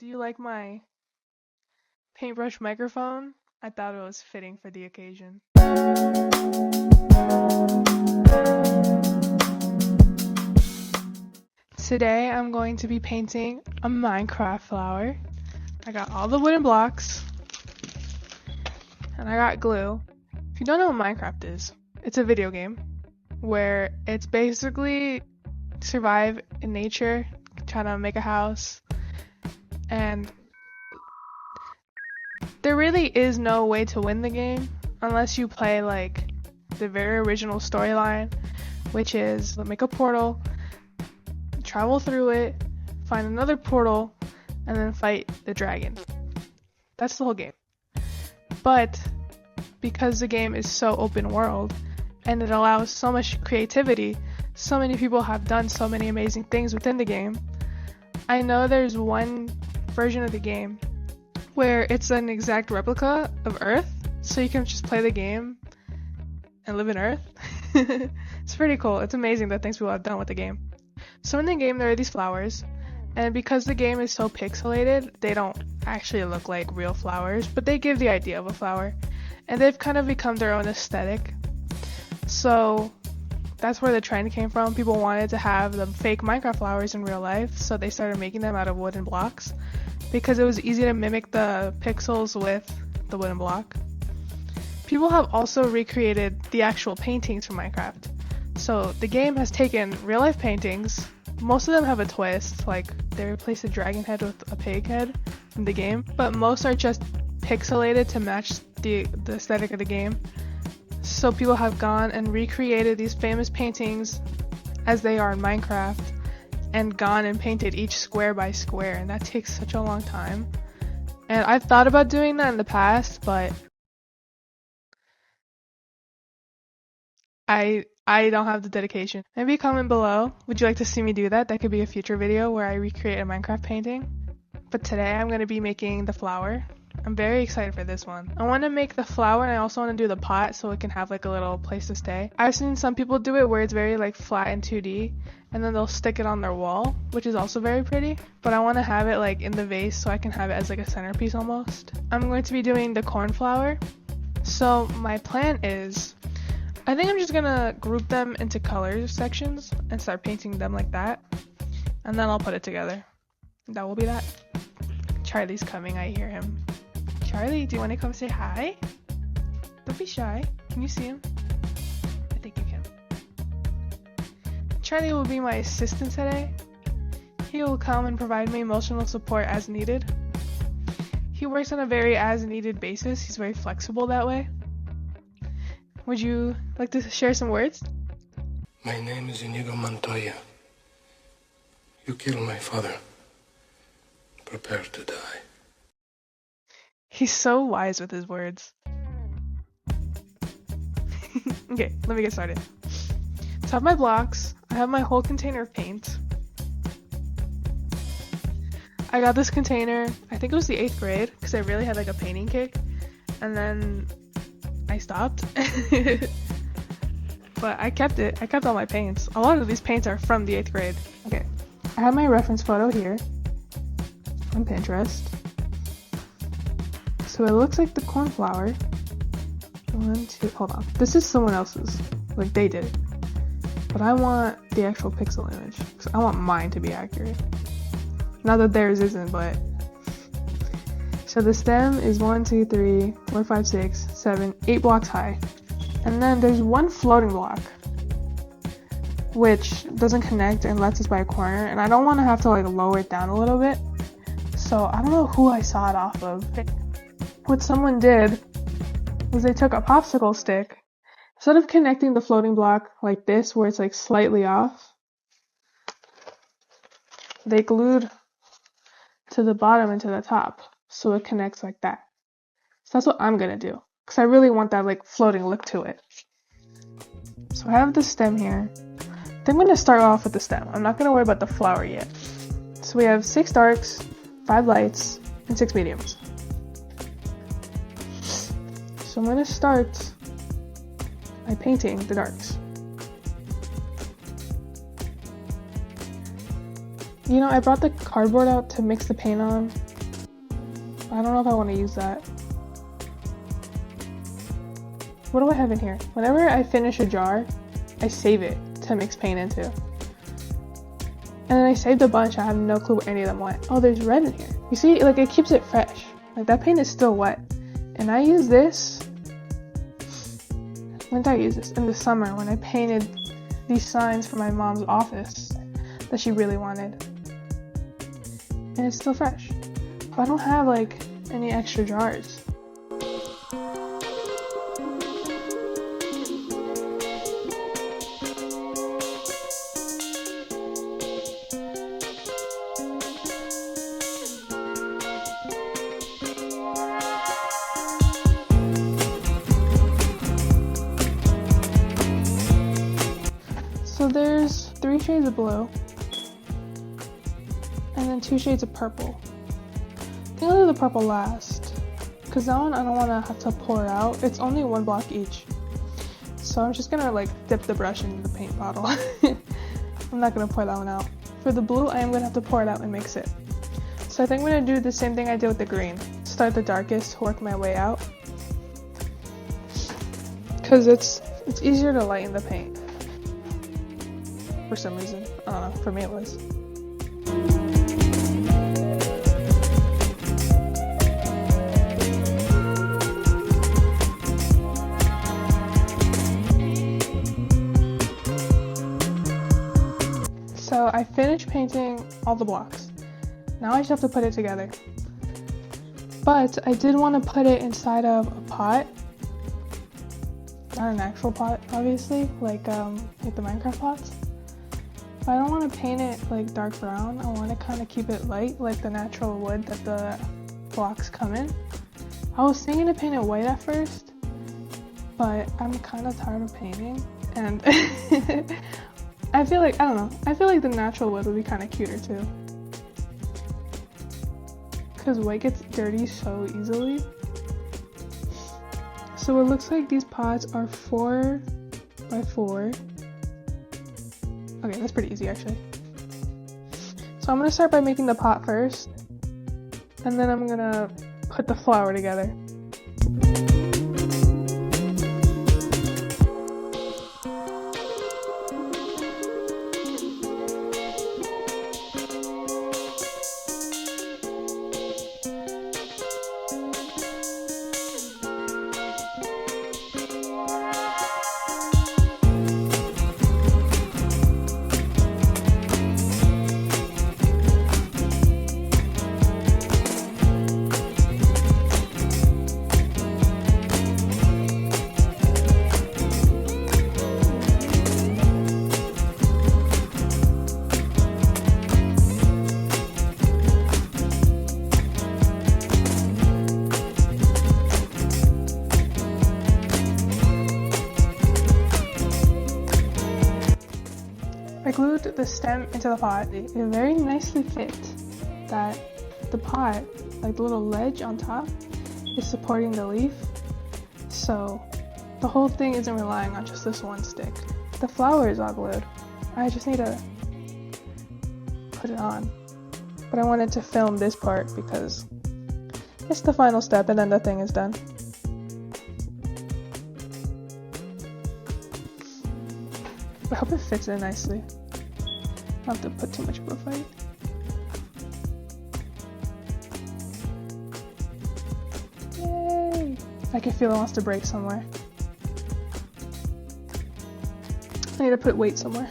Do you like my paintbrush microphone? I thought it was fitting for the occasion. Today I'm going to be painting a Minecraft flower. I got all the wooden blocks and I got glue. If you don't know what Minecraft is, it's a video game where it's basically survive in nature, trying to make a house, and there really is no way to win the game unless you play like the very original storyline, which is make a portal, travel through it, find another portal, and then fight the dragon. That's the whole game. But because the game is so open world and it allows so much creativity, so many people have done so many amazing things within the game. I know there's one version of the game where it's an exact replica of Earth, so you can just play the game and live in Earth. It's pretty cool. It's amazing the things people have done with the game. So in the game there are these flowers, and because the game is so pixelated, they don't actually look like real flowers, but they give the idea of a flower, and they've kind of become their own aesthetic. So that's where the trend came from. People wanted to have the fake Minecraft flowers in real life, so they started making them out of wooden blocks because it was easy to mimic the pixels with the wooden block. People have also recreated the actual paintings from Minecraft. So the game has taken real life paintings. Most of them have a twist, like they replaced a dragon head with a pig head in the game, but most are just pixelated to match the aesthetic of the game. So people have gone and recreated these famous paintings as they are in Minecraft and gone and painted each square by square, and that takes such a long time. And I've thought about doing that in the past, but I don't have the dedication. Maybe comment below, would you like to see me do that? That could be a future video where I recreate a Minecraft painting. But today I'm going to be making the flower. I'm very excited for this one. I want to make the flower and I also want to do the pot so it can have like a little place to stay. I've seen some people do it where it's very like flat in 2D and then they'll stick it on their wall, which is also very pretty. But I want to have it like in the vase so I can have it as like a centerpiece almost. I'm going to be doing the cornflower. So my plan is, I think I'm just gonna group them into color sections and start painting them like that. And then I'll put it together. That will be that. Charlie's coming, I hear him. Charlie, do you want to come say hi? Don't be shy. Can you see him? I think you can. Charlie will be my assistant today. He will come and provide me emotional support as needed. He works on a very as needed basis. He's very flexible that way. Would you like to share some words? My name is Inigo Montoya. You killed my father. Prepare to die. He's so wise with his words. Okay, let me get started. So I have my blocks. I have my whole container of paint. I got this container, I think it was the 8th grade, because I really had like a painting kick. And then I stopped. But I kept it. I kept all my paints. A lot of these paints are from the 8th grade. Okay. I have my reference photo here on Pinterest. So it looks like the cornflower. 1, 2, hold on. This is someone else's. Like they did it. But I want the actual pixel image. Because I want mine to be accurate. Not that theirs isn't, but. So the stem is 1, 2, 3, 4, 5, 6, 7, 8 blocks high. And then there's one floating block, which doesn't connect and lets us by a corner. And I don't want to have to like lower it down a little bit. So I don't know who I saw it off of. What someone did was they took a popsicle stick. Instead of connecting the floating block like this, where it's like slightly off, they glued to the bottom and to the top. So it connects like that. So that's what I'm gonna do. Because I really want that like floating look to it. So I have the stem here. I think I'm gonna start off with the stem. I'm not gonna worry about the flower yet. So we have 6 darks, 5 lights, and 6 mediums. So I'm gonna start by painting the darks. You know, I brought the cardboard out to mix the paint on, I don't know if I want to use that. What do I have in here? Whenever I finish a jar, I save it to mix paint into. And then I saved a bunch, I have no clue where any of them went. Oh, there's red in here. You see, like, it keeps it fresh. Like, that paint is still wet. And I use this... When did I use this? In the summer, when I painted these signs for my mom's office that she really wanted. And it's still fresh. But I don't have, like, any extra jars. So there's 3 shades of blue, and then 2 shades of purple. I think I'll do the purple last, because that one I don't want to have to pour out. It's only 1 block each. So I'm just gonna like dip the brush in the paint bottle. I'm not gonna pour that one out. For the blue, I am gonna have to pour it out and mix it. So I think I'm gonna do the same thing I did with the green. Start the darkest, work my way out. Because it's easier to lighten the paint. For some reason. I don't know, for me it was. So I finished painting all the blocks. Now I just have to put it together. But I did want to put it inside of a pot. Not an actual pot, obviously, like the Minecraft pots. But I don't want to paint it like dark brown. I want to kind of keep it light, like the natural wood that the blocks come in. I was thinking to paint it white at first, but I'm kind of tired of painting, and I feel like, I don't know, I feel like the natural wood would be kind of cuter too. Because white gets dirty so easily. So it looks like these pots are 4 by 4. Okay, that's pretty easy actually. So I'm gonna start by making the pot first, and then I'm gonna put the flower together. I glued the stem into the pot. It very nicely fit that the pot, like the little ledge on top, is supporting the leaf. So the whole thing isn't relying on just this one stick. The flower is all glued. I just need to put it on. But I wanted to film this part because it's the final step and then the thing is done. I hope it fits in nicely. I don't have to put too much of a fight. Yay! I can feel it wants to break somewhere. I need to put weight somewhere.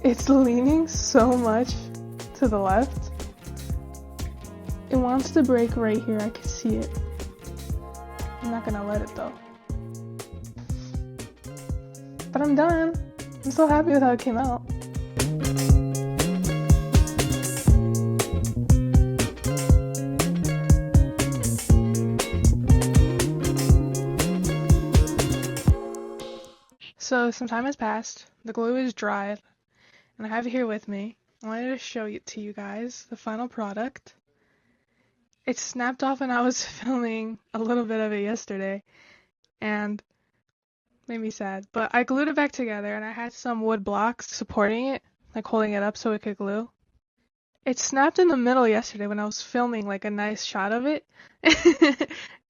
It's leaning so much to the left. It wants to break right here, I can see it. I'm not gonna let it though. But I'm done. I'm so happy with how it came out. So some time has passed, the glue is dried, and I have it here with me. I wanted to show it to you guys, the final product. It snapped off when I was filming a little bit of it yesterday, and made me sad. But I glued it back together, and I had some wood blocks supporting it like holding it up so it could glue. It snapped in the middle yesterday when I was filming like a nice shot of it.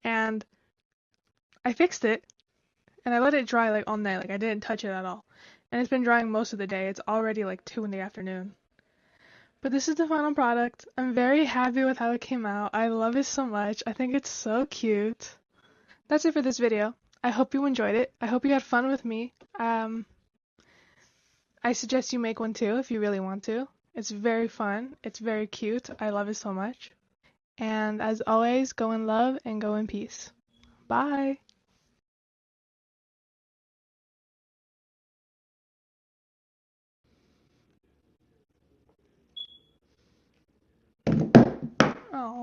And I fixed it and I let it dry like all night. Like I didn't touch it at all. And it's been drying most of the day. It's already like 2 in the afternoon. But this is the final product. I'm very happy with how it came out. I love it so much. I think it's so cute. That's it for this video. I hope you enjoyed it. I hope you had fun with me. I suggest you make one too if you really want to. It's very fun. It's very cute. I love it so much. And as always, go in love and go in peace. Bye. Oh.